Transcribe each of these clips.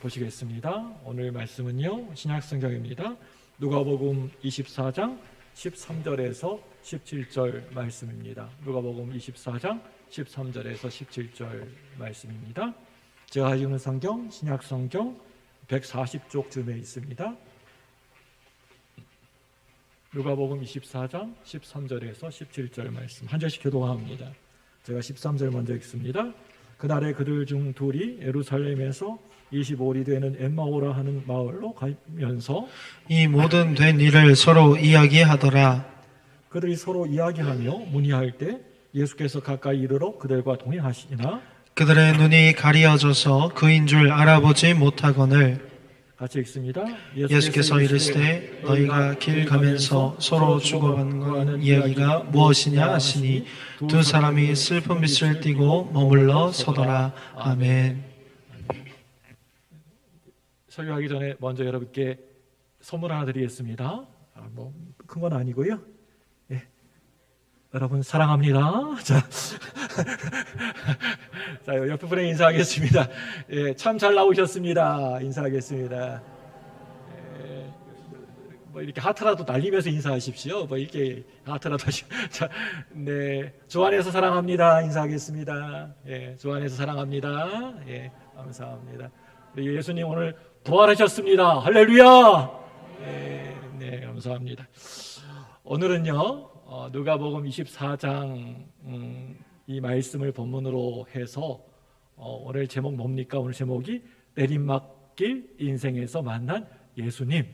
보시겠습니다. 오늘 말씀은요, 신약성경입니다. 누가복음 24장 13절에서 17절 말씀입니다. 누가복음 24장 13절에서 17절 말씀입니다. 제가 가지고 있는 성경, 신약성경 140쪽쯤에 있습니다. 누가복음 24장 13절에서 17절 말씀 한 절씩 교독합니다. 제가 13절 먼저 읽습니다. 그날에 그들 중 둘이 예루살렘에서 25리 되는 엠마오라 하는 마을로 가면서 이 모든 된 일을 서로 이야기하더라. 그들이 서로 이야기하며 문의할 때 예수께서 가까이 이르러 그들과 동행하시나 그들의 눈이 가리어져서 그인 줄 알아보지 못하거늘 같이 읽습니다. 예수께서 이르시되 너희가 길 가면서 서로 주고받는 이야기가 무엇이냐 하시니 두 사람이 슬픈 빛을 띠고 머물러 서더라. 아멘. 설교하기 전에 먼저 여러분께 선물 하나 드리겠습니다. 큰 건 아니고요. 예. 여러분 사랑합니다. 자, 옆에 분에게 인사하겠습니다. 예, 참 잘 나오셨습니다. 인사하겠습니다. 예, 이렇게 하트라도 날리면서 인사하십시오. 이렇게 하트라도 자, 네, 주 안에서 사랑합니다. 인사하겠습니다. 예, 주 안에서 사랑합니다. 예, 감사합니다. 우리 예수님 오늘 부활하셨습니다. 할렐루야. 네, 감사합니다. 오늘은요, 누가복음 24장 이 말씀을 본문으로 해서 오늘 제목 뭡니까? 오늘 제목이 내리막길 인생에서 만난 예수님.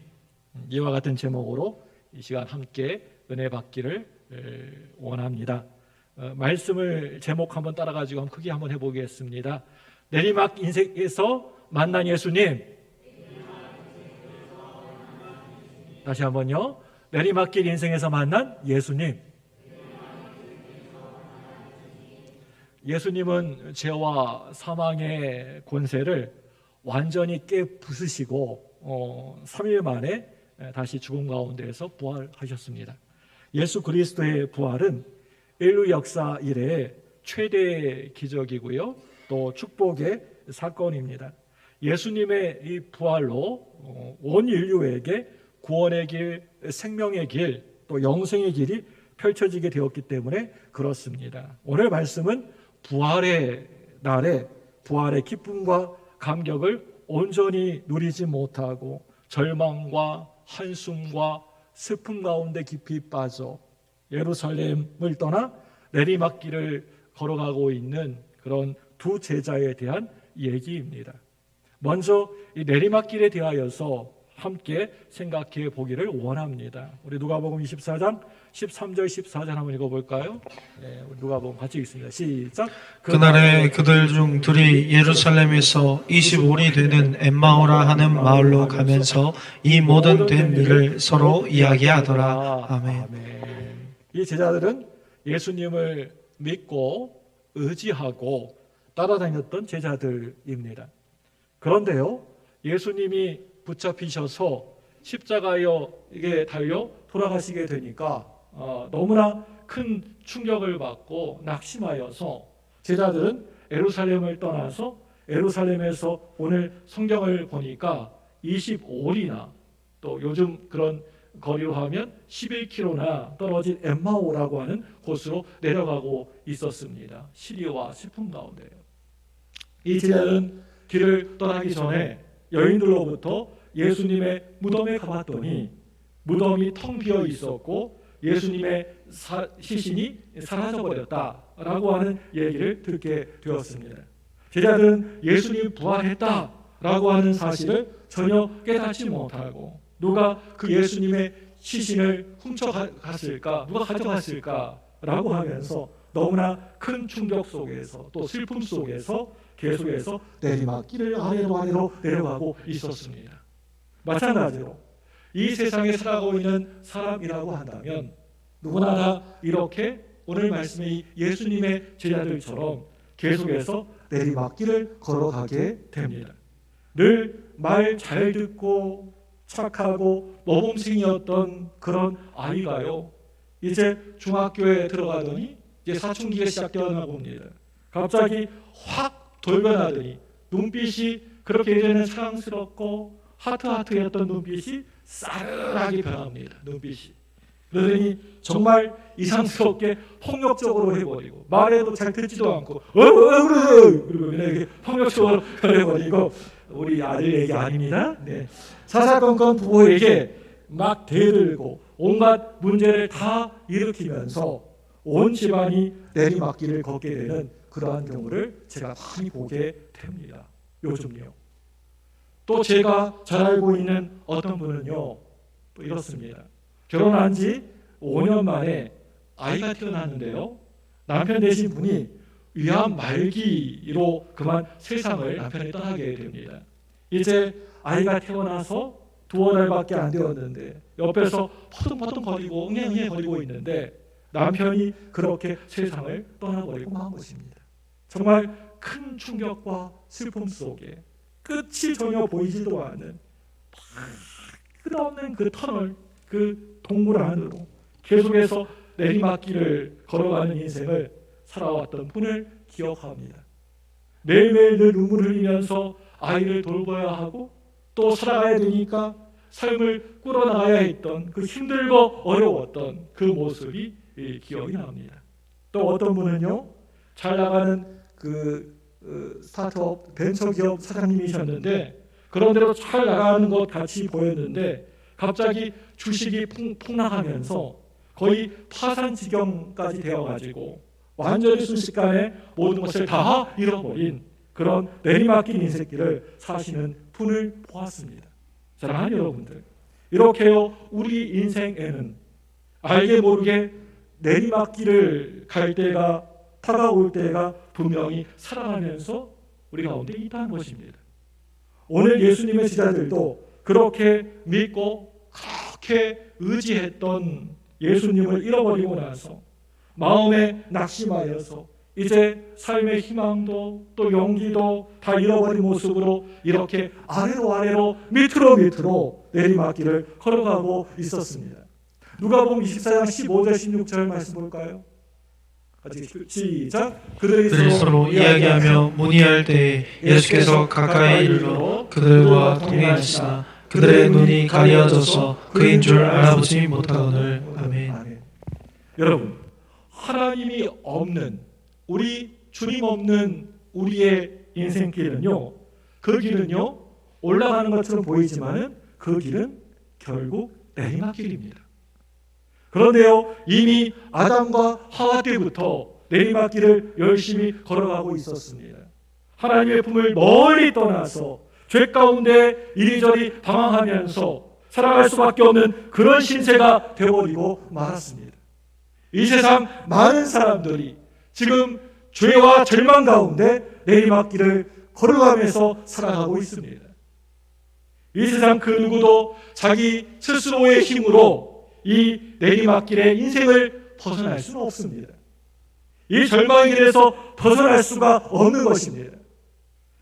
이와 같은 제목으로 이 시간 함께 은혜 받기를 원합니다. 말씀을 제목 한번 따라가지고 한번 크게 한번 해보겠습니다. 내리막 인생에서 만난 예수님. 다시 한번요. 내리막길 인생에서 만난 예수님. 예수님은 죄와 사망의 권세를 완전히 깨부수시고 3일 만에 다시 죽음 가운데에서 부활하셨습니다. 예수 그리스도의 부활은 인류 역사 이래의 최대 기적이고요, 또 축복의 사건입니다. 예수님의 이 부활로 온 인류에게 구원의 길, 생명의 길, 또 영생의 길이 펼쳐지게 되었기 때문에 그렇습니다. 오늘 말씀은 부활의 날에 부활의 기쁨과 감격을 온전히 누리지 못하고 절망과 한숨과 슬픔 가운데 깊이 빠져 예루살렘을 떠나 내리막길을 걸어가고 있는 그런 두 제자에 대한 얘기입니다. 먼저 이 내리막길에 대하여서 함께 생각해 보기를 원합니다. 우리 누가복음 24장 13절 14절 한번 읽어볼까요? 네, 우리 누가복음 같이 읽습니다. 시작. 그날에 그들 중 둘이 예루살렘에서 25리 되는 엠마오라 하는 마을로 가면서 이 모든 된 일을 서로 이야기하더라. 아멘. 이 제자들은 예수님을 믿고 의지하고 따라다녔던 제자들입니다. 그런데요, 예수님이 붙잡히셔서 십자가에 달려 돌아가시게 되니까 너무나 큰 충격을 받고 낙심하여서 제자들은 예루살렘을 떠나서 예루살렘에서 오늘 성경을 보니까 25리나 또 요즘 그런 거리로 하면 11km나 떨어진 엠마오라고 하는 곳으로 내려가고 있었습니다. 시리와 슬픔 가운데요. 이 제자는 길을 떠나기 전에 여인들로부터 예수님의 무덤에 가봤더니 무덤이 텅 비어 있었고 예수님의 시신이 사라져버렸다라고 하는 얘기를 듣게 되었습니다. 제자들은 예수님이 부활했다라고 하는 사실을 전혀 깨닫지 못하고 누가 그 예수님의 시신을 훔쳐갔을까, 누가 가져갔을까라고 하면서 너무나 큰 충격 속에서 또 슬픔 속에서 계속해서 내리막길을 아래로 내려가고 있었습니다. 마찬가지로 이 세상에 살아가고 있는 사람이라고 한다면 누구나 다 이렇게 오늘 말씀의 예수님의 제자들처럼 계속해서 내리막길을 걸어가게 됩니다. 늘 말 잘 듣고 착하고 모범생이었던 그런 아이가요, 이제 중학교에 들어가더니 이제 사춘기가 시작되었나 봅니다. 갑자기 확 돌변하더니 눈빛이 그렇게 예전에 사랑스럽고 하트하트했던 눈빛이 싸늘하게 변합니다. 눈빛이. 그러더니 정말 이상스럽게 폭력적으로 해버리고 말해도 잘 듣지도 않고 그리고 이렇게 폭력적으로 해버리고 우리 아들 얘기 아닙니다. 네. 사사건건 부모에게 막 대들고 온갖 문제를 다 일으키면서 온 집안이 내리막길을 걷게 되는 그러한 경우를 제가 많이 보게 됩니다. 요즘요. 또 제가 잘 알고 있는 어떤 분은요, 또 이렇습니다. 결혼한 지 5년 만에 아이가 태어났는데요, 남편 되신 분이 위암 말기로 그만 세상을 남편이 떠나게 됩니다. 이제 아이가 태어나서 2달밖에 안 되었는데 옆에서 퍼둥퍼둥 거리고 응애응애 거리고 있는데 남편이 그렇게 세상을 떠나버리고 만 것입니다. 정말 큰 충격과 슬픔 속에 끝이 전혀 보이지도 않는 끝없는 그 터널, 그 동굴 안으로 계속해서 내리막길을 걸어가는 인생을 살아왔던 분을 기억합니다. 매일매일 늘 눈물을 흘리면서 아이를 돌봐야 하고 또 살아가야 되니까 삶을 꾸려나가야 했던 그 힘들고 어려웠던 그 모습이 기억이 납니다. 또 어떤 분은요, 잘 나가는 그 스타트업 벤처기업 사장님이셨는데 그런대로 잘 나가는 것 같이 보였는데 갑자기 주식이 폭락하면서 거의 파산 지경까지 되어가지고 완전히 순식간에 모든 것을 다 잃어버린 그런 내리막길 인생길을 사시는 분을 보았습니다. 사랑하는 여러분들, 이렇게요 우리 인생에는 알게 모르게 내리막길을 갈 때가 다가올 때가 분명히 살아가면서 우리 가운데 있다는 것입니다. 오늘 예수님의 제자들도 그렇게 믿고 그렇게 의지했던 예수님을 잃어버리고 나서 마음에 낙심하여서 이제 삶의 희망도 또 용기도 다 잃어버린 모습으로 이렇게 아래로 밑으로 내리막길을 걸어가고 있었습니다. 누가복음 24장 15절 16절 말씀 볼까요? 시작. 그들이 서로 이야기하며 문의할 때 예수께서 가까이 이르러 그들과 동행하시나 그들의 눈이 가려져서 그인 줄 알아보지 못하거늘. 아멘. 여러분, 하나님이 없는 우리 주님 없는 우리의 인생길은요, 그 길은요 올라가는 것처럼 보이지만은 그 길은 결국 내리막길입니다. 그런데요, 이미 아담과 하와 때부터 내리막길을 열심히 걸어가고 있었습니다. 하나님의 품을 멀리 떠나서 죄 가운데 이리저리 방황하면서 살아갈 수밖에 없는 그런 신세가 되어버리고 말았습니다. 이 세상 많은 사람들이 지금 죄와 절망 가운데 내리막길을 걸어가면서 살아가고 있습니다. 이 세상 그 누구도 자기 스스로의 힘으로 이 내리막길의 인생을 벗어날 수는 없습니다. 이 절망의 길에서 벗어날 수가 없는 것입니다.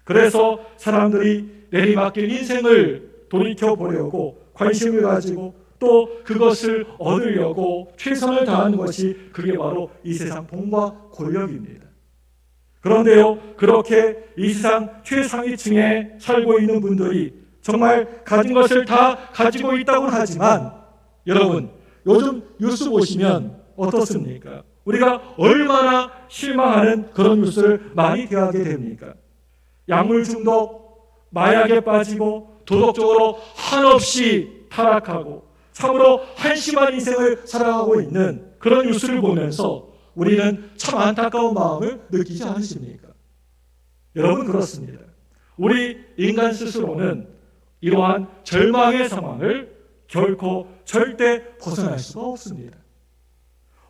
그래서 사람들이 내리막길 인생을 돌이켜보려고 관심을 가지고 또 그것을 얻으려고 최선을 다하는 것이 그게 바로 이 세상 돈과 권력입니다. 그런데요, 그렇게 이 세상 최상위층에 살고 있는 분들이 정말 가진 것을 다 가지고 있다고 하지만 여러분, 요즘 뉴스 보시면 어떻습니까? 우리가 얼마나 실망하는 그런 뉴스를 많이 대하게 됩니까? 약물 중독, 마약에 빠지고 도덕적으로 한없이 타락하고 참으로 한심한 인생을 살아가고 있는 그런 뉴스를 보면서 우리는 참 안타까운 마음을 느끼지 않으십니까? 여러분, 그렇습니다. 우리 인간 스스로는 이러한 절망의 상황을 결코 절대 벗어날 수가 없습니다.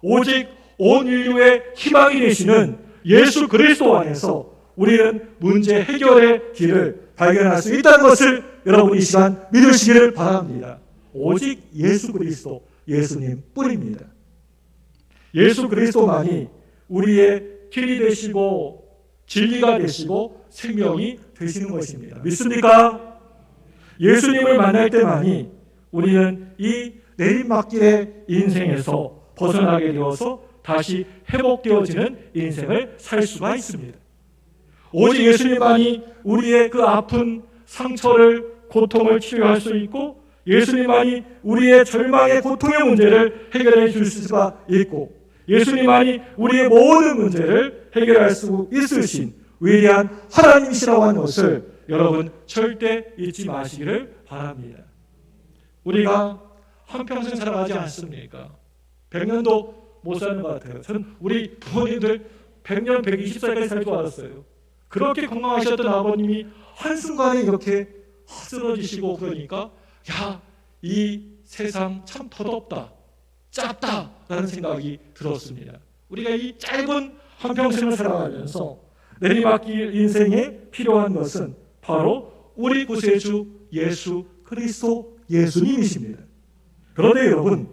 오직 온 인류의 희망이 되시는 예수 그리스도 안에서 우리는 문제 해결의 길을 발견할 수 있다는 것을 여러분 이 시간 믿으시기를 바랍니다. 오직 예수 그리스도, 예수님 뿐입니다. 예수 그리스도만이 우리의 길이 되시고 진리가 되시고 생명이 되시는 것입니다. 믿습니까? 예수님을 만날 때만이 우리는 이 내리막길의 인생에서 벗어나게 되어서 다시 회복되어지는 인생을 살 수가 있습니다. 오직 예수님만이 우리의 그 아픈 상처를, 고통을 치료할 수 있고, 예수님만이 우리의 절망의 고통의 문제를 해결해 줄 수가 있고, 예수님만이 우리의 모든 문제를 해결할 수 있으신 위대한 하나님이시라고 하는 것을 여러분 절대 잊지 마시기를 바랍니다. 우리가 한평생 살아가지 않습니까? 100년도 못 사는 것 같아요. 저는 우리 부모님들 100년, 120살까지 살 줄 알았어요. 그렇게 건강하셨던 아버님이 한순간에 이렇게 쓰러지시고 그러니까 야, 이 세상 참 더덥다, 짧다라는 생각이 들었습니다. 우리가 이 짧은 한평생을 살아가면서 내리막길 인생에 필요한 것은 바로 우리 구세주 예수 그리스도 예수님이십니다. 그런데 여러분,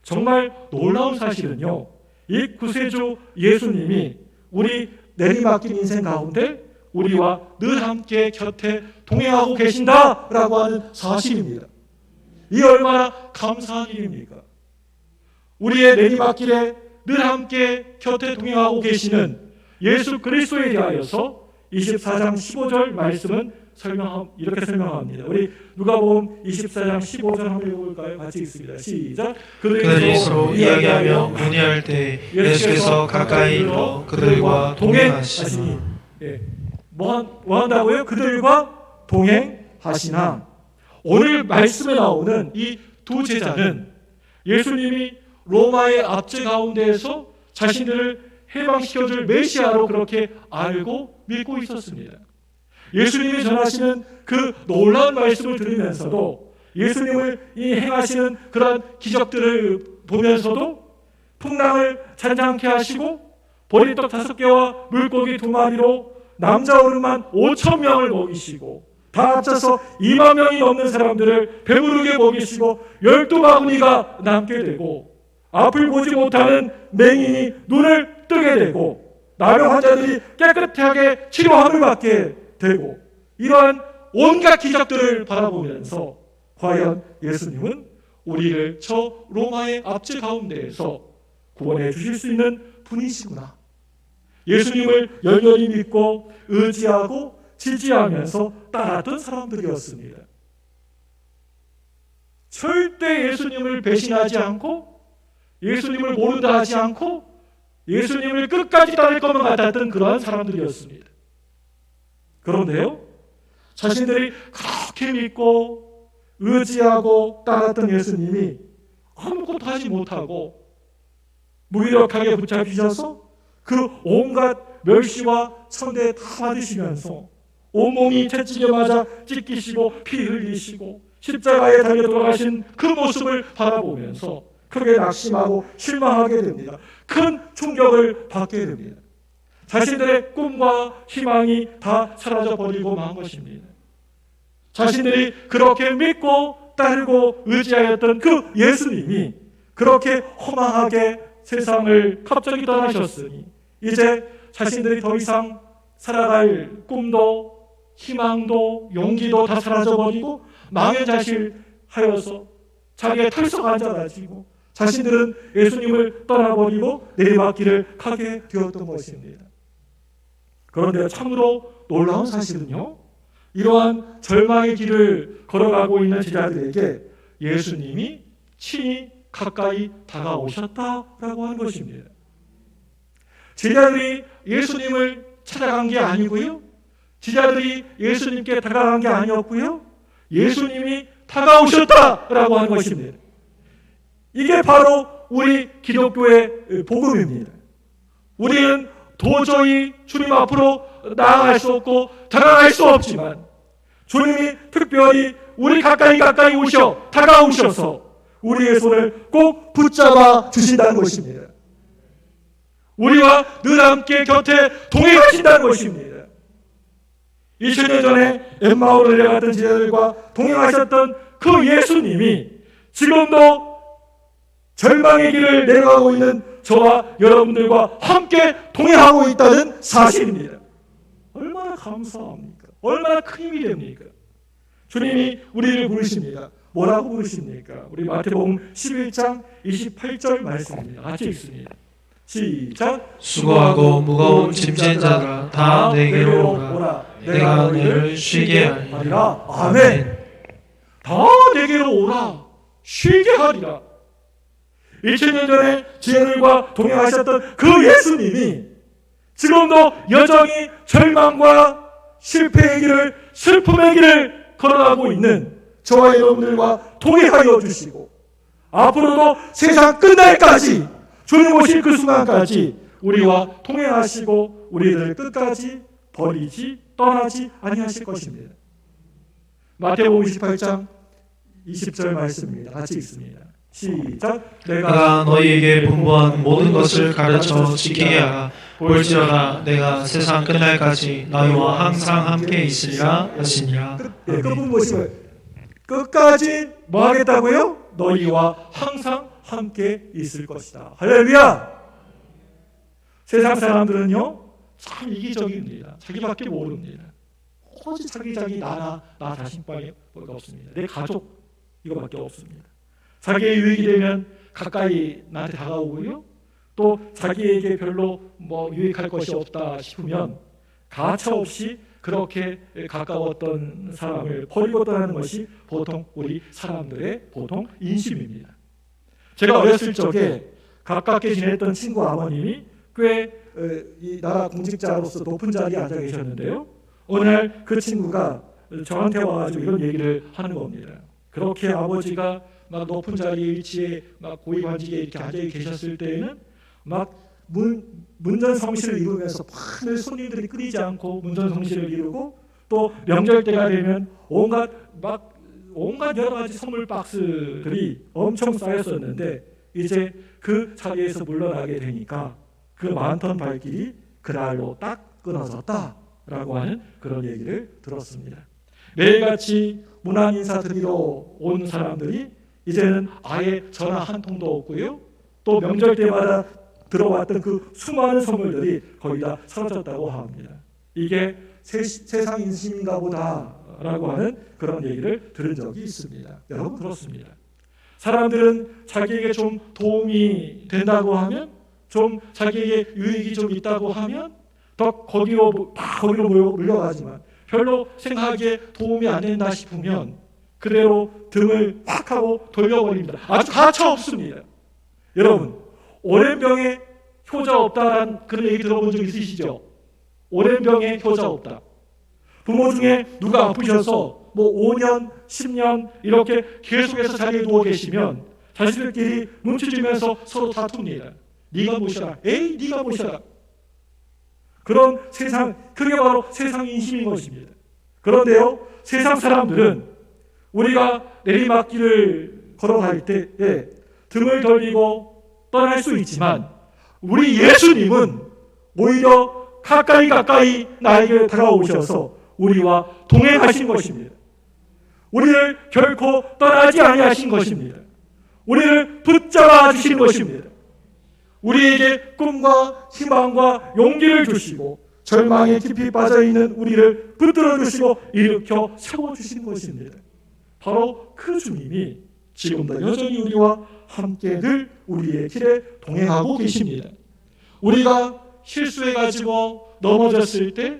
정말 놀라운 사실은요, 이 구세주 예수님이 우리 내리막길 인생 가운데 우리와 늘 함께 곁에 동행하고 계신다라고 하는 사실입니다. 이 얼마나 감사한 일입니까? 우리의 내리막길에 늘 함께 곁에 동행하고 계시는 예수 그리스도에 대하여서 24장 15절 말씀은 이렇게 설명합니다. 우리 누가복음 24장 15절 한번 읽어볼까요? 같이 읽습니다. 시작. 그들이 서로 이야기하며 문의할 때 예수께서 가까이 일러 그들과 동행하시니. 뭐 한다고요? 그들과 동행하시나. 오늘 말씀에 나오는 이 두 제자는 예수님이 로마의 압제 가운데에서 자신들을 해방시켜줄 메시아로 그렇게 알고 믿고 있었습니다. 예수님이 전하시는 그 놀라운 말씀을 들으면서도, 예수님을 이 행하시는 그런 기적들을 보면서도 풍랑을 잔잔케 하시고 보리떡 5개와 물고기 2마리로 남자 어른만 5,000명을 먹이시고 다 합쳐서 2만 명이 넘는 사람들을 배부르게 먹이시고 12바구니가 남게 되고, 앞을 보지 못하는 맹인이 눈을 뜨게 되고, 나병 환자들이 깨끗하게 치료함을 받게 되고, 이러한 온갖 기적들을 바라보면서 과연 예수님은 우리를 저 로마의 압제 가운데에서 구원해 주실 수 있는 분이시구나, 예수님을 열렬히 믿고 의지하고 지지하면서 따랐던 사람들이었습니다. 절대 예수님을 배신하지 않고, 예수님을 모른다 하지 않고, 예수님을 끝까지 따를 것만 같았던 그러한 사람들이었습니다. 그런데요, 자신들이 그렇게 믿고 의지하고 따랐던 예수님이 아무것도 하지 못하고 무기력하게 붙잡히셔서 그 온갖 멸시와 천대 다 받으시면서 온몸이 채찍에 맞아 찢기시고 피 흘리시고 십자가에 달려 돌아가신 그 모습을 바라보면서 크게 낙심하고 실망하게 됩니다. 큰 충격을 받게 됩니다. 자신들의 꿈과 희망이 다 사라져버리고 만 것입니다. 자신들이 그렇게 믿고 따르고 의지하였던 그 예수님이 그렇게 허망하게 세상을 갑자기 떠나셨으니 이제 자신들이 더 이상 살아갈 꿈도 희망도 용기도 다 사라져버리고 망연자실하여서 자기의 털썩 앉아가지고 자신들은 예수님을 떠나버리고 내리막길을 가게 되었던 것입니다. 그런데 참으로 놀라운 사실은요, 이러한 절망의 길을 걸어가고 있는 제자들에게 예수님이 친히 가까이 다가오셨다라고 하는 것입니다. 제자들이 예수님을 찾아간 게 아니고요, 제자들이 예수님께 다가간 게 아니었고요, 예수님이 다가오셨다라고 하는 것입니다. 이게 바로 우리 기독교의 복음입니다. 우리는 도저히 주님 앞으로 나아갈 수 없고 다가갈 수 없지만 주님이 특별히 우리 가까이 오셔 다가오셔서 우리의 손을 꼭 붙잡아 주신다는 것입니다. 우리와 늘 함께 곁에 동행하신다는 것입니다. 2000년 전에 엠마오를 내려갔던 제자들과 동행하셨던 그 예수님이 지금도 절망의 길을 내려가고 있는 저와 여러분들과 함께 동행하고 있다는 사실입니다. 얼마나 감사합니까? 얼마나 큰 힘이 됩니까? 주님이 우리를 부르십니다. 뭐라고 부르십니까? 우리 마태복음 11장 28절 말씀입니다. 같이 읽습니다. 시작. 수고하고 무거운 짐진 자들아 다 내게로 오라. 내가 너희를 쉬게 하리라. 아멘. 다 내게로 오라. 쉬게 하리라. 2000년 전에 지혜들과 동행하셨던 그 예수님이 지금도 여전히 절망과 실패의 길을, 슬픔의 길을 걸어가고 있는 저와 여러분들과 동행하여 주시고 앞으로도 세상 끝날까지 주님 오실 그 순간까지 우리와 동행하시고 우리를 끝까지 버리지 떠나지 아니하실 것입니다. 마태복음 28장 20절 말씀입니다. 같이 읽습니다. 시작. 내가 너희에게 분부한 모든 것을 가르쳐 지키게 하라. 볼지어다 내가 세상 끝날까지 너희와 항상 함께 있으리라 하시니라. 끝부분 보시면 끝까지 뭐 하겠다고요? 너희와 항상 함께 있을 것이다. 할렐루야. 세상 사람들은요 참 이기적입니다. 자기밖에 모릅니다. 오직 자기 나 자신밖에 없습니다. 내 가족 이거밖에 없습니다. 자기의 유익이 되면 가까이 나한테 다가오고요. 또 자기에게 별로 유익할 것이 없다 싶으면 가차없이 그렇게 가까웠던 사람을 버리고 떠나는 것이 보통 우리 사람들의 보통 인심입니다. 제가 어렸을 적에 가깝게 지냈던 친구 아버님이 꽤 이 나라 공직자로서 높은 자리에 앉아 계셨는데요. 어느 날 그 친구가 저한테 와가지고 이런 얘기를 하는 겁니다. 그렇게 아버지가 막 높은 자리 위치에 막 고위관직에 이렇게 앉아 계셨을 때에는 막 문전성시를 이루면서 많은 손님들이 끊이지 않고 문전성시를 이루고 또 명절 때가 되면 온갖 여러 가지 선물 박스들이 엄청 쌓였었는데 이제 그 자리에서 물러나게 되니까 그 많던 발길이 그날로 딱 끊어졌다라고 하는 그런 얘기를 들었습니다. 매일같이 문안 인사 드리러 온 사람들이 이제는 아예 전화 한 통도 없고요. 또 명절 때마다 들어왔던 그 수많은 선물들이 거의 다 사라졌다고 합니다. 이게 세상 인심인가 보다라고 하는 그런 얘기를 들은 적이 있습니다. 여러분 그렇습니다. 사람들은 자기에게 좀 도움이 된다고 하면 좀 자기에게 유익이 좀 있다고 하면 더 거기로 물려가지만 별로 생각하기에 도움이 안 된다 싶으면 그대로 등을 팍 하고 돌려버립니다. 아주 가차 없습니다. 여러분 오랜 병에 효자 없다라는 그런 얘기 들어본 적 있으시죠? 오랜 병에 효자 없다. 부모 중에 누가 아프셔서 5년, 10년 이렇게 계속해서 자리에 누워 계시면 자식들끼리 눈치 주면서 서로 다툽니다. 네가 모셔라. 에이 네가 모셔라. 그런 세상, 그게 바로 세상 인심인 것입니다. 그런데요 세상 사람들은 우리가 내리막길을 걸어갈 때에 등을 돌리고 떠날 수 있지만 우리 예수님은 오히려 가까이 나에게 다가오셔서 우리와 동행하신 것입니다. 우리를 결코 떠나지 아니하신 것입니다. 우리를 붙잡아 주신 것입니다. 우리에게 꿈과 희망과 용기를 주시고 절망에 깊이 빠져있는 우리를 붙들어 주시고 일으켜 세워주신 것입니다. 바로 그 주님이 지금도 여전히 우리와 함께 늘 우리의 길에 동행하고 계십니다. 우리가 실수해가지고 넘어졌을 때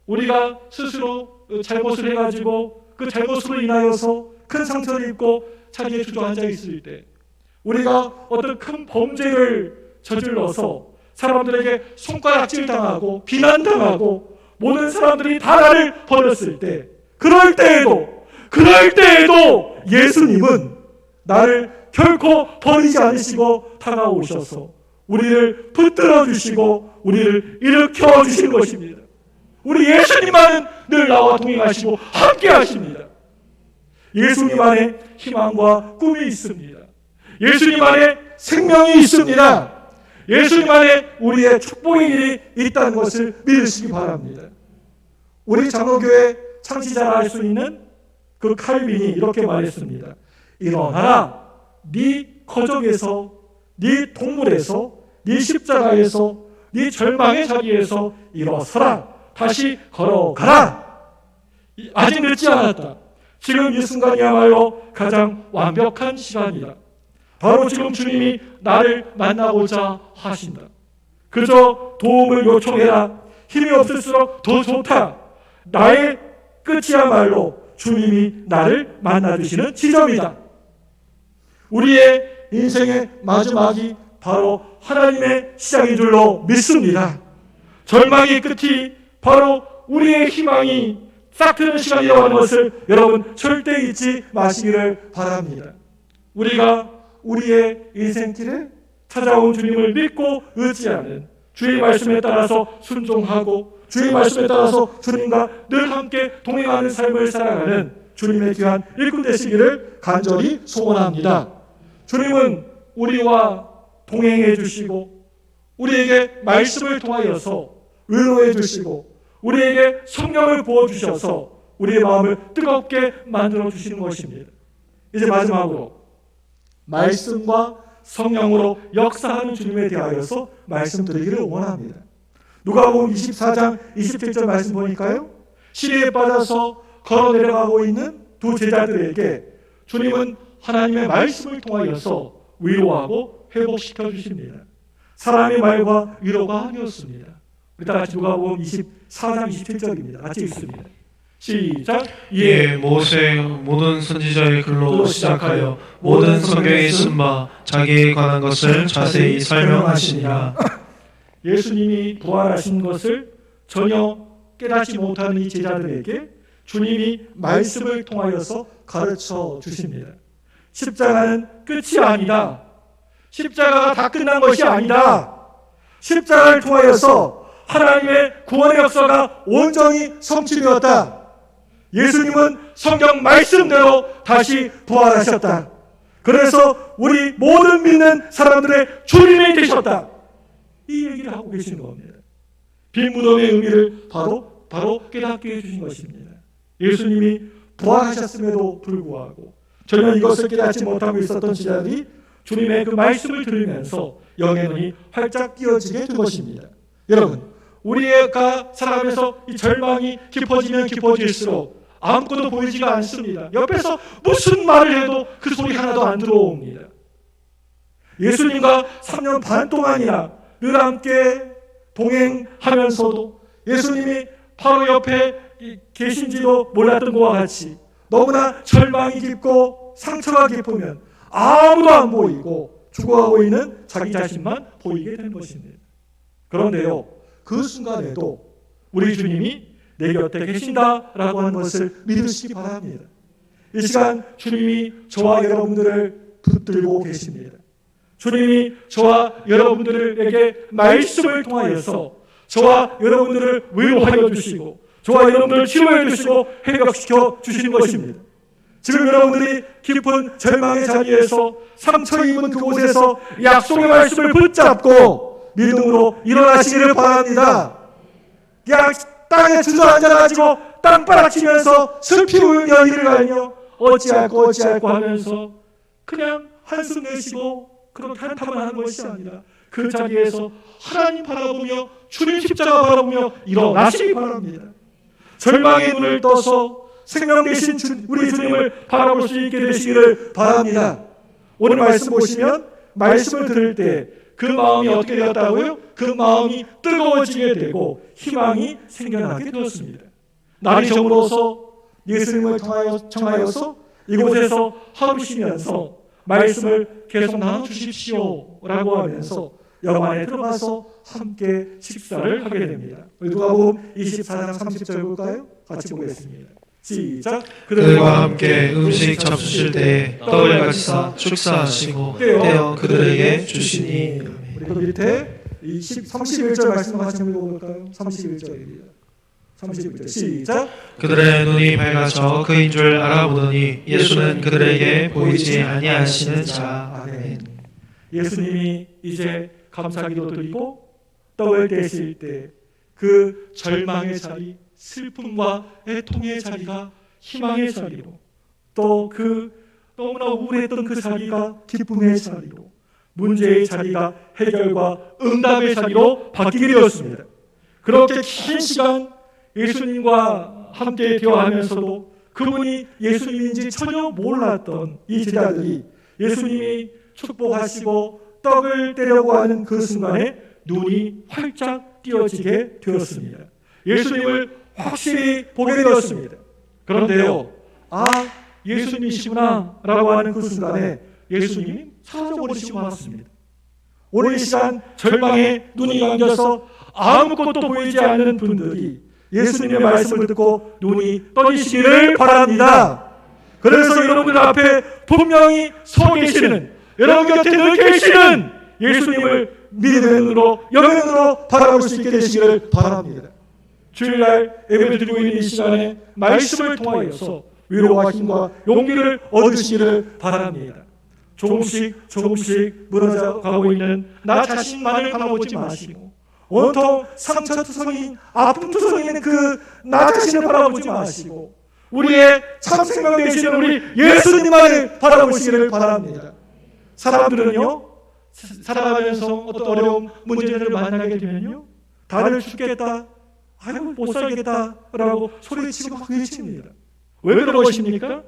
우리가 스스로 잘못을 해가지고 그 잘못으로 인하여서 큰 상처를 입고 자리에 주저앉아 있을 때 우리가 어떤 큰 범죄를 저질러서 사람들에게 손가락질 당하고 비난당하고 모든 사람들이 다 나를 버렸을 때 그럴 때에도 예수님은 나를 결코 버리지 않으시고 다가오셔서 우리를 붙들어 주시고 우리를 일으켜 주신 것입니다. 우리 예수님만은 늘 나와 동행하시고 함께 하십니다. 예수님 안에 희망과 꿈이 있습니다. 예수님 안에 생명이 있습니다. 예수님 안에 우리의 축복의 길이 있다는 것을 믿으시기 바랍니다. 우리 장로교회 창시자라 할 수 있는 그 칼빈이 이렇게 말했습니다. 일어나라. 네 거적에서, 네 동물에서, 네 십자가에서, 네 절망의 자리에서 일어서라. 다시 걸어가라. 아직 늦지 않았다. 지금 이 순간이야말로 가장 완벽한 시간이다. 바로 지금 주님이 나를 만나고자 하신다. 그저 도움을 요청해라. 힘이 없을수록 더 좋다. 나의 끝이야말로 주님이 나를 만나주시는 지점이다. 우리의 인생의 마지막이 바로 하나님의 시작인 줄로 믿습니다. 절망의 끝이 바로 우리의 희망이 싹트는 시간이라고 하는 것을 여러분 절대 잊지 마시기를 바랍니다. 우리가 우리의 인생길에 찾아온 주님을 믿고 의지하는, 주의 말씀에 따라서 순종하고 주의 말씀에 따라서 주님과 늘 함께 동행하는 삶을 살아가는 주님의 귀한 일꾼 되시기를 간절히 소원합니다. 주님은 우리와 동행해 주시고 우리에게 말씀을 통하여서 위로해 주시고 우리에게 성령을 부어주셔서 우리의 마음을 뜨겁게 만들어 주시는 것입니다. 이제 마지막으로 말씀과 성령으로 역사하는 주님에 대하여서 말씀드리기를 원합니다. 누가복음 24장 27절 말씀 보니까요, 시리에 빠져서 걸어 내려가고 있는 두 제자들에게 주님은 하나님의 말씀을 통하여서 위로하고 회복시켜 주십니다. 사람의 말과 위로가 아니었습니다. 우리 다 같이 누가복음 24장 27절입니다. 같이 읽습니다. 시작. 예, 모세 모든 선지자의 글로 시작하여 모든 성경에 쓴 바 자기에 관한 것을 자세히 설명하시니라. 예수님이 부활하신 것을 전혀 깨닫지 못하는 이 제자들에게 주님이 말씀을 통하여서 가르쳐 주십니다. 십자가는 끝이 아니다. 십자가가 다 끝난 것이 아니다. 십자가를 통하여서 하나님의 구원의 역사가 온전히 성취되었다. 예수님은 성경 말씀대로 다시 부활하셨다. 그래서 우리 모든 믿는 사람들의 주님이 되셨다. 이 얘기를 하고 계시는 겁니다. 빈 무덤의 의미를 바로 깨닫게 해주신 것입니다. 예수님이 부활하셨음에도 불구하고 전혀 이것을 깨닫지 못하고 있었던 제자들이 주님의 그 말씀을 들으면서 영의 눈이 활짝 띄어지게 된 것입니다. 여러분, 우리가 살아가면서 이 절망이 깊어지면 깊어질수록 아무것도 보이지가 않습니다. 옆에서 무슨 말을 해도 그 소리 하나도 안 들어옵니다. 예수님과 3년 반 동안이나 늘 함께 동행하면서도 예수님이 바로 옆에 계신지도 몰랐던 것과 같이 너무나 절망이 깊고 상처가 깊으면 아무도 안 보이고 죽어가고 있는 자기 자신만 보이게 된 것입니다. 그런데요, 그 순간에도 우리 주님이 내 곁에 계신다라고 하는 것을 믿으시기 바랍니다. 이 시간 주님이 저와 여러분들을 붙들고 계십니다. 주님이 저와 여러분들에게 말씀을 통하여서 저와 여러분들을 위로하여 주시고 저와 여러분들을 치료해 주시고 회복시켜 주시는 것입니다. 지금 여러분들이 깊은 절망의 자리에서 상처 입은 그곳에서 약속의 말씀을 붙잡고 믿음으로 일어나시기를 바랍니다. 그냥 땅에 주저앉아가지고 땅바닥치면서 슬피 울며 이를 갈며 어찌할꼬 하면서 그냥 한숨 내쉬고 그렇게 한탄만 하는 것이 아니라 그 자리에서 하나님 바라보며 주님 십자가 바라보며 일어나시기 바랍니다. 절망의 눈을 떠서 생명 되신 우리 주님을 바라볼 수 있게 되시기를 바랍니다. 오늘 말씀 보시면 말씀을 들을 때 그 마음이 어떻게 되었다고요? 그 마음이 뜨거워지게 되고 희망이 생겨나게 되었습니다. 날이 저물어서 예수님을 청하여서 이곳에서 하루 쉬면서 말씀을 계속 나눠주십시오라고 하면서 영안에 들어가서 함께 식사를 하게 됩니다. 누가복음 24장 30절 볼까요? 같이 보겠습니다. 시작. 그들과 함께 음식 잡수실 때 떡을 가지사 축사하시고 떼어 그들에게 주시니. 우리 그 밑에 31절 말씀 같이 읽어볼까요? 31절입니다. 31절 시작. 그들의 눈이 밝아져 그인 줄 알아보더니 예수는 그들에게 보이지 아니하시는 자. 아멘. 예수님이 이제 감사기도 드리고 떡을 떼실 때 그 절망의 자리, 슬픔과 애통의 자리가 희망의 자리로, 또 그 너무나 우울했던 그 자리가 기쁨의 자리로, 문제의 자리가 해결과 응답의 자리로 바뀌게 되었습니다. 그렇게 긴 시간 예수님과 함께 대화하면서도 그분이 예수님인지 전혀 몰랐던 이 제자들이 예수님이 축복하시고 떡을 떼려고 하는 그 순간에 눈이 활짝 띄어지게 되었습니다. 예수님을 확실히 보게 되었습니다. 그런데요, 아, 예수님이시구나 라고 하는 그 순간에 예수님이 사라져버리시고 말았습니다. 오늘 이 시간 절망에 눈이 감겨서 아무것도 보이지 않는 분들이 예수님의 말씀을 듣고 눈이 떠지시기를 바랍니다. 그래서 여러분들 앞에 분명히 서 계시는, 여러분 곁에 늘 계시는 예수님을 믿음의 눈으로, 영의 눈으로 바라볼 수 있게 되시기를 바랍니다. 주일날 예배를 드리고 있는 이 시간에 말씀을 통하여서 위로와 힘과 용기를 얻으시기를 바랍니다. 조금씩 무너져 가고 있는 나 자신만을 바라보지 마시고 온통 상처투성인, 아픔투성인 그 나 자신을 바라보지 마시고 우리의 참 생명 되시는 우리 예수님만을 바라보시기를 바랍니다. 사람들은요, 살아가면서 어떤 어려움, 문제를 만나게 되면요, 다들 죽겠다, 아이고 못 살겠다라고 소리치고 막 외칩니다. 왜 그러십니까?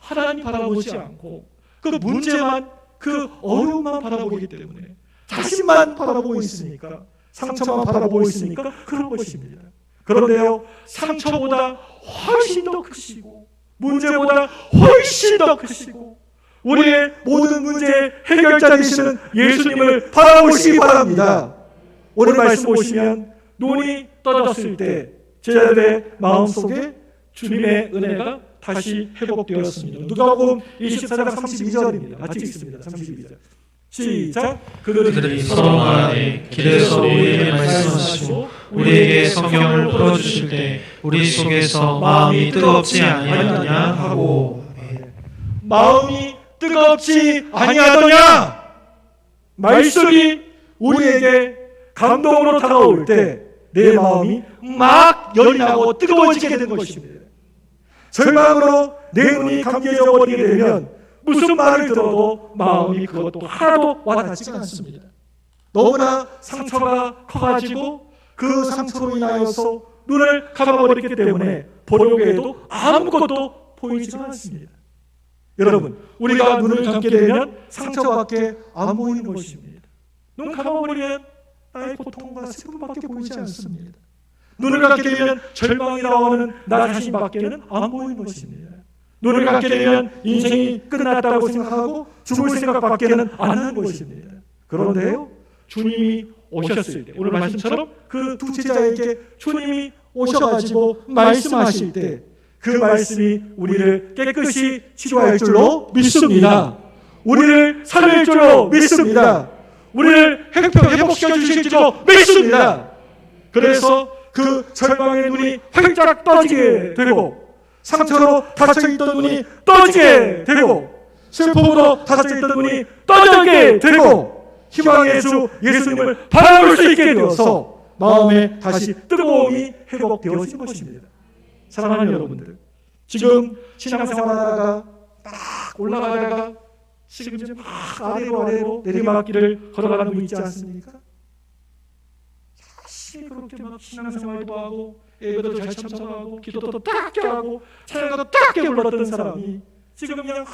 하나님 바라보지 않고 그 문제만, 그 어려움만 바라보기 때문에, 자신만 바라보고 있으니까, 상처만 바라보고 있으니까 그런 것입니다. 그런데요, 상처보다 훨씬 더 크시고 문제보다 훨씬 더 크시고 우리의 모든 문제의 해결자 되시는 예수님을 바라보시기 바랍니다. 오늘 말씀 보시면 눈이 떠졌을 때 제자들의 마음속에 주님의 은혜가 다시 회복되었습니다. 누가복음 24장 32절입니다. 같이 읽습니다. 32절. 시작. 그들이 서로 간에 길에서 우리에게 말씀하시고 우리에게 성경을 풀어주실 때 우리 속에서 마음이 뜨겁지 아니하느냐 하고. 마음이 뜨겁지 아니하더냐. 말씀이 우리에게 감동으로 다가올 때 내 마음이 막 열이 나고 뜨거워지게 되는 것입니다. 절망으로 내 눈이 감겨져 버리게 되면 무슨 말을 들어도 마음이 그것도 하나도 와닿지가 않습니다. 너무나 상처가 커가지고 그 상처로 인하여서 눈을 감아버리기 때문에 보려고 해도 아무것도 보이지가 않습니다. 여러분, 우리가 눈을 감게 되면 상처밖에 안 보이는 것입니다. 눈 감아버리면 나의 고통과 슬픔밖에 보이지 않습니다. 눈을 감게 되면 절망이 나오는 나 자신밖에는 안 보이는 것입니다. 눈을 감게 되면 인생이 끝났다고 생각하고 죽을 생각밖에는 안 하는 것입니다. 그런데요, 주님이 오셨을 때, 오늘 말씀처럼 그 두 제자에게 주님이 오셔가지고 말씀하실 때 그 말씀이 우리를 깨끗이 치료할 줄로 믿습니다. 우리를 살릴 줄로 믿습니다. 우리를 회복시켜 주실 줄로 믿습니다. 그래서 그 절망의 눈이 활짝 떠지게 되고 상처로 닫혀있던 눈이 떠지게 되고 슬픔으로 닫혀있던 눈이 떠지게 되고 희망의 주 예수님을 바라볼 수 있게 되어서 마음에 다시 뜨거움이 회복되어진 것입니다. 사랑하는 여러분들, 지금 신앙생활하다가 딱 올라가다가 지금 이제 막 아래로 내리막길을 걸어가는 분 있지 않습니까? 열심히 그렇게 막 신앙생활도 하고 예배도 잘 참석하고 기도도 딱게 하고 찬양도 딱게 불렀던 사람이 지금 그냥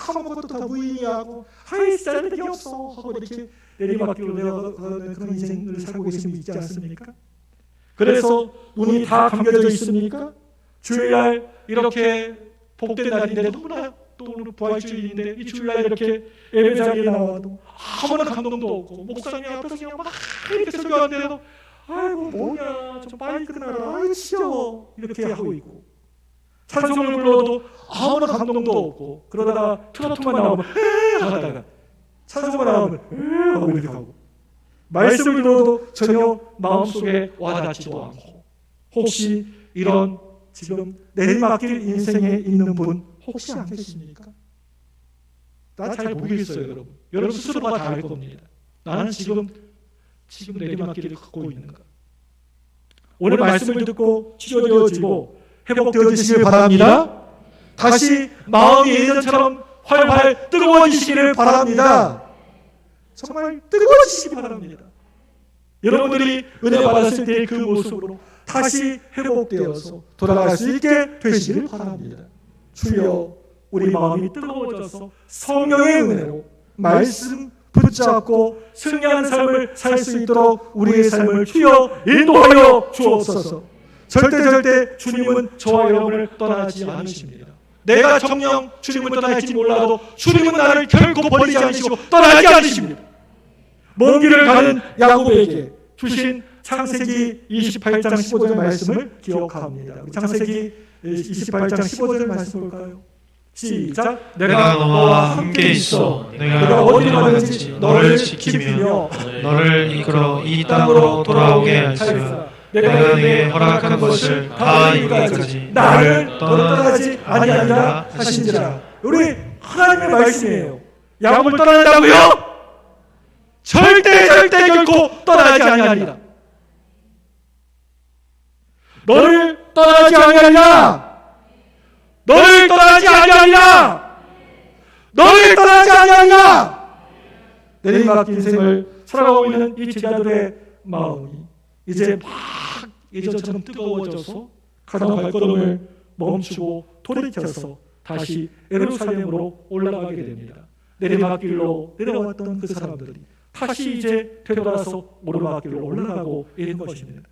아무것도 다 무의미하고 하이 쓸데기 없어 하고 이렇게 내리막길로 내려가는 그런 인생을 살고 계신 분 있지 않습니까? 그래서 눈이 다 감겨져 있습니까? 주일날 이렇게 복된 날인데 너무나 또 오늘 부활주일인데 이 주일날 이렇게 예배 자리에 나와도 아무런 감동도 없고 목사님 앞에서 그냥 막 이렇게 설교하는데도 아이고 뭐냐 좀 빨리 끝나라 아이고 치워 이렇게 하고 있고 찬송을 불러도 아무런 감동도 없고 그러다가 트로트만 나오면 하다가 찬송만 나오면 하고 이렇게 하고 말씀을 들어도 전혀 마음속에 와닿지도 않고 혹시 이런 지금 내리막길 인생에 있는 분 혹시 안 계십니까? 나 잘 모르겠어요 여러분. 여러분 스스로가 다 알 겁니다. 나는 지금 내리막길을 걷고 있는가. 오늘 말씀을 듣고 치료되어지고 회복되어지시길 바랍니다. 다시 마음이 예전처럼 활활 뜨거워지시기를 바랍니다. 정말 뜨거워지시기 바랍니다. 여러분들이 은혜 받았을 때의 그 모습으로 다시 회복되어서 돌아갈 수 있게 되시기를 바랍니다. 주여, 우리 마음이 뜨거워져서 성령의 은혜로 말씀 붙 붙잡고 승리하는 삶을 살 수 있도록 우리의 삶을 주여 인도하여 주옵소서. 절대 주님은 저와 여러분을 떠나지 않으십니다. 내가 정녕 주님을 떠날지 몰라도 주님은 나를 결코 버리지 않으시고 떠나지 않으십니다. 먼 길을 가는 야곱에게 주신 창세기 28장 15절 말씀을 기억합니다. 창세기 28장 15절 말씀 볼까요? 시작. 내가 너와 함께 있어 내가 어디로 가든지 너를 지키며 너를 이끌어 이 땅으로 돌아오게 할지라. 내가 네게 허락한 것을 다 이루기까지 나를 떠나지 아니하리라 하신지라. 우리 하나님의 말씀이에요. 야곱을 떠난다고요? 절대 결코 떠나지 아니하리라. 너를 떠나지 아니하리라. 너를 떠나지 아니하리라. 너를 떠나지 아니하리라. 내리막길 인생을 살아가고 있는 이 제자들의 마음이 이제 막 예전처럼 뜨거워져서 가던 발걸음을 멈추고 돌이켜서 다시 예루살렘으로 올라가게 됩니다. 내리막길로 내려왔던 그 사람들이 다시 이제 되돌아서 오르막길로 올라가고 있는 것입니다.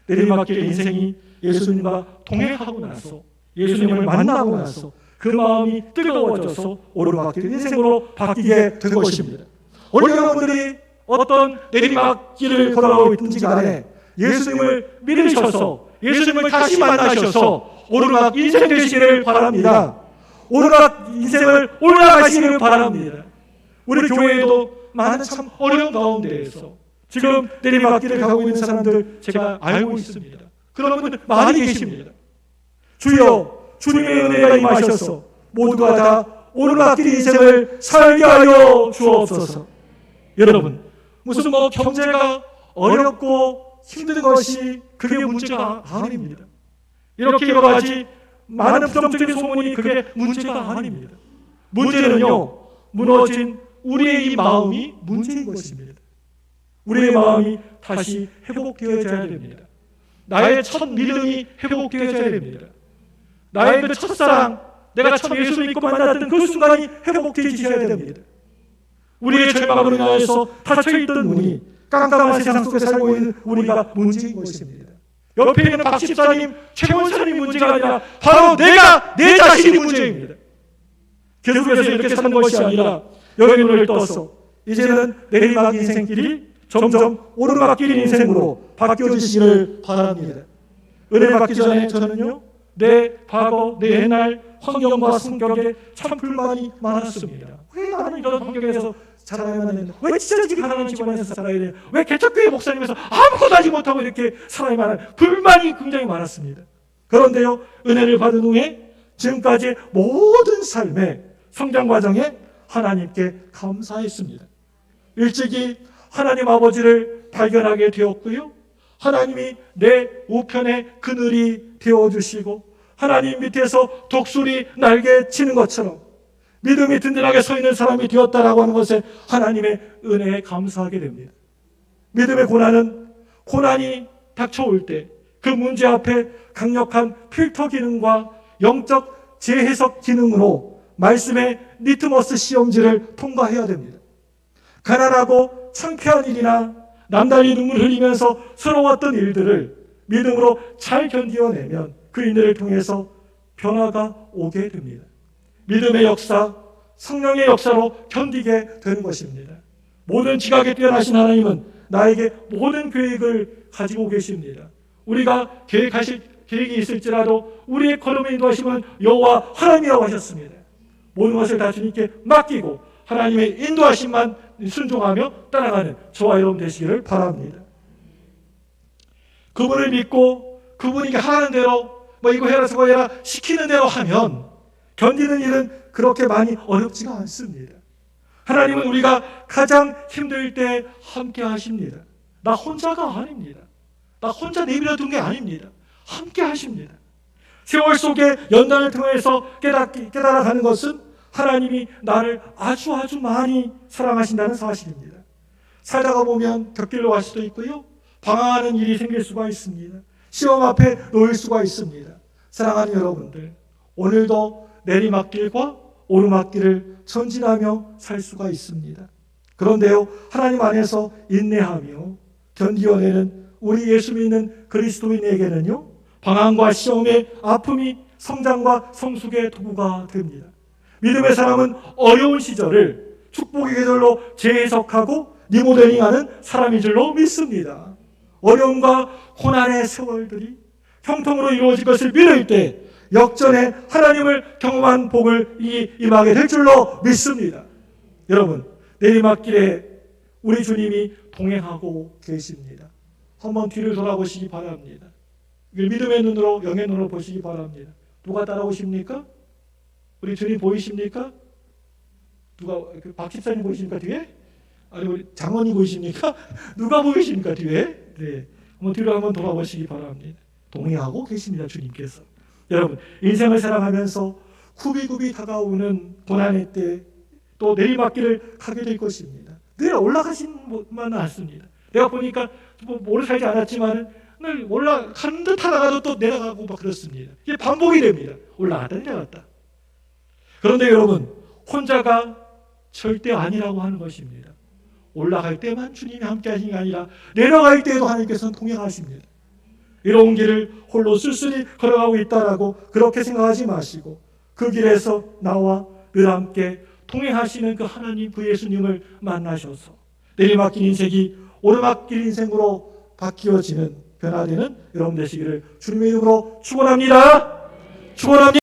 내리막길 인생이 예수님과 동행하고 나서 예수님을 만나고 나서 그 마음이 뜨거워져서 오르막길 인생으로 바뀌게 된 것입니다. 오늘 여러분들이 어떤 내리막길을 걸어가고 있든지 간에 예수님을 믿으셔서 예수님을 다시 만나셔서 오르막 인생 되시기를 바랍니다. 오르막 인생을 올라가시기를 바랍니다. 우리 교회에도 많은 참 어려운 가운데에서 지금 내리막길을 가고 있는 사람들 제가 알고 있습니다. 그런 분들 많이 계십니다. 주여 주님의 은혜가 임하셔서 모두가 다 오르막길 인생을 살게 하여 주옵소서. 여러분 무슨 경제가 어렵고 힘든 것이 그게 문제가 아닙니다. 이렇게 여러 가지 많은 부정적인 소문이 그게 문제가 아닙니다. 문제는요 무너진 우리의 이 마음이 문제인 것입니다. 우리의 마음이 다시 회복되어져야 됩니다. 나의 첫 믿음이 회복되어져야 됩니다. 나의 그 첫사랑, 내가 첫 예수 믿고 만났던 그 순간이 회복되어져야 됩니다. 우리의 절망으로 인하여서 닫혀있던 문이 깜깜한 세상 속에 살고 있는 우리가 문제인 것입니다. 옆에 있는 박 집사님, 최 권사님이 문제가 아니라 바로 내 자신이 문제입니다. 계속해서 이렇게 사는 것이 아니라 여기 눈을 떠서 이제는 내리막 인생길이 점점 오르막길 인생으로 바뀌어지시기를 바랍니다. 은혜 받기 전에 저는요 내 과거, 내 옛날 환경과 성격에 참 불만이 많았습니다. 왜 나는 이런 환경에서 살아야만 했는데, 왜 찢어지게 가난한 집안에서 살아야 되냐, 왜 개척교회 목사님에서 아무것도 하지 못하고 이렇게 살아야만 하냐, 불만이 굉장히 많았습니다. 그런데요 은혜를 받은 후에 지금까지 모든 삶의 성장 과정에 하나님께 감사했습니다. 일찍이 하나님 아버지를 발견하게 되었고요, 하나님이 내 우편의 그늘이 되어주시고 하나님 밑에서 독수리 날개 치는 것처럼 믿음이 든든하게 서 있는 사람이 되었다라고 하는 것에 하나님의 은혜에 감사하게 됩니다. 믿음의 고난이 닥쳐올 때 그 문제 앞에 강력한 필터 기능과 영적 재해석 기능으로 말씀의 리트머스 시험지를 통과해야 됩니다. 가난하고 창피한 일이나 남달리 눈물 흘리면서 서러웠던 일들을 믿음으로 잘 견디어내면 그 인내를 통해서 변화가 오게 됩니다. 믿음의 역사, 성령의 역사로 견디게 되는 것입니다. 모든 지각에 뛰어나신 하나님은 나에게 모든 계획을 가지고 계십니다. 우리가 계획이 있을지라도 우리의 걸음을 인도하시면 여호와 하나님이라고 하셨습니다. 모든 것을 다 주님께 맡기고 하나님의 인도하심만 순종하며 따라가는 저와 여러분 되시기를 바랍니다. 그분을 믿고 그분이 하라는 대로 이거 해라 저거 해라 시키는 대로 하면 견디는 일은 그렇게 많이 어렵지가 않습니다. 하나님은 우리가 가장 힘들 때 함께 하십니다. 나 혼자가 아닙니다. 나 혼자 내버려 둔 게 아닙니다. 함께 하십니다. 세월 속에 연단을 통해서 깨달아가는 것은 하나님이 나를 아주 많이 사랑하신다는 사실입니다. 살다가 보면 곁길로 갈 수도 있고요, 방황하는 일이 생길 수가 있습니다. 시험 앞에 놓일 수가 있습니다. 사랑하는 여러분들, 오늘도 내리막길과 오르막길을 전진하며 살 수가 있습니다. 그런데요, 하나님 안에서 인내하며 견디어내는 우리 예수 믿는 그리스도인에게는요, 방황과 시험의 아픔이 성장과 성숙의 도구가 됩니다. 믿음의 사람은 어려운 시절을 축복의 계절로 재해석하고 리모델링하는 사람인 줄로 믿습니다. 어려움과 고난의 세월들이 형통으로 이루어질 것을 믿을 때 역전의 하나님을 경험한 복을 임하게 될 줄로 믿습니다. 여러분, 내리막길에 우리 주님이 동행하고 계십니다. 한번 뒤를 돌아보시기 바랍니다. 믿음의 눈으로, 영의 눈으로 보시기 바랍니다. 누가 따라오십니까? 우리 주님 보이십니까? 누가, 박 집사님 보이십니까, 뒤에? 아니, 우리 장원님 보이십니까? 누가 보이십니까, 뒤에? 네. 한번 뒤로 한번 돌아보시기 바랍니다. 동행하고 계십니다, 주님께서. 여러분, 인생을 살아가면서 굽이굽이 다가오는 고난의 때 또 내리막길을 가게 될 것입니다. 늘 올라가신만은 않습니다. 내가 보니까 오래 살지 않았지만 늘 올라가는 듯 하다가도 또 내려가고 막 그렇습니다. 이게 반복이 됩니다. 올라갔다 내려갔다. 그런데 여러분, 혼자가 절대 아니라고 하는 것입니다. 올라갈 때만 주님이 함께 하시는 게 아니라 내려갈 때에도 하나님께서는 동행하십니다. 이런 길을 홀로 쓸쓸히 걸어가고 있다라고 그렇게 생각하지 마시고 그 길에서 나와 늘 함께 통행하시는 그 하나님, 그 예수님을 만나셔서 내리막길 인생이 오르막길 인생으로 바뀌어지는, 변화되는 여러분 되시기를 주님의 이름으로 축원합니다. 축원합니다.